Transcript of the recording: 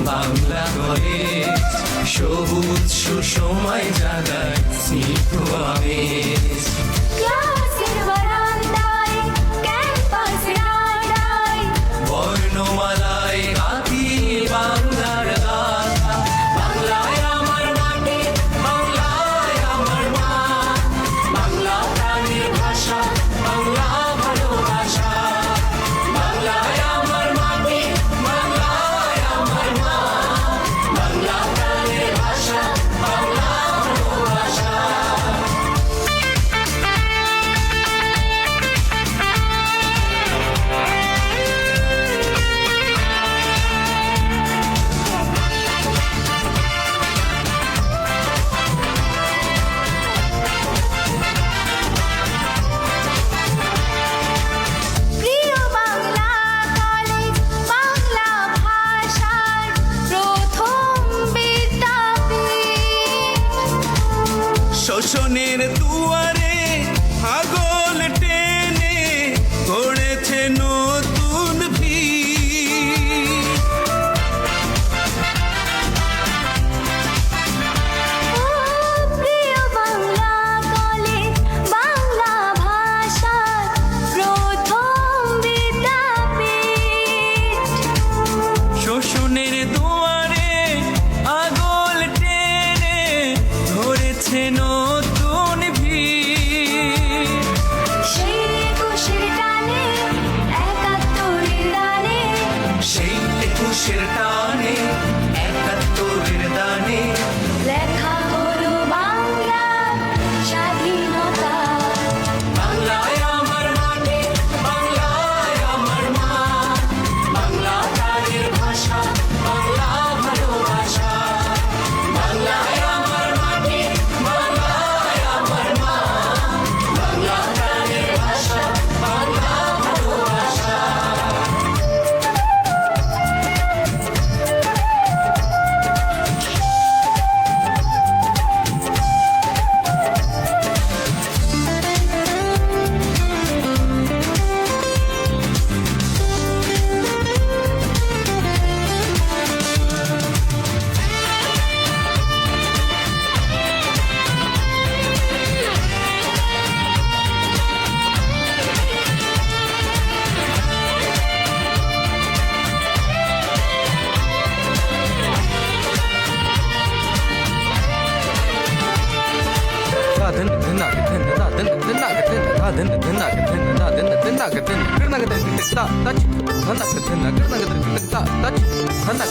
Bangla college, সবুজ সুসময় জাগায় স্নিগ্ধ আমেজ। ক্লাসের বারান্দায়, ক্যাম্পাসের আড্ডায়, বর্ণমালায় গাথি বাংলার গাথা। বাংলায় আমার মাটি, বাংলায় আমার মা, বাংলা প্রাণের ভাষা, বাংলা ভালোবাসা। বাংলায় আমার মাটি, বাংলায় আমার মা, বাংলা প্রাণের ভাষা, বাংলা ভালোবাসা। প্রিয় বাংলা কলেজ, বাংলা ভাষার প্রথম বিদ্যাপীঠ। শোষণের দুয়ারে আগল টেনে গড়েছে নতুন ভিত। ও প্রিয় বাংলা কলেজ, বাংলা ভাষার প্রথম বিদ্যাপীঠ। শোষণের দুয়ারে আগল টেনে ধরেছে নতুন ভিত। সেই একুশের টানে, একাত্তরের দানে, সেই একুশের টানে, একাত্তরের দানে, লেখা হলো বাংলার স্বাধীনতা। বাংলায় আমার মাটি, বাংলায় আমার মা, বাংলা প্রাণের ভাষা, বাংলা ভালোবাসা। বাংলায় আমার মাটি, বাংলায় আমার মা, বাংলা প্রাণের ভাষা, বাংলা ভালোবাসা। Hana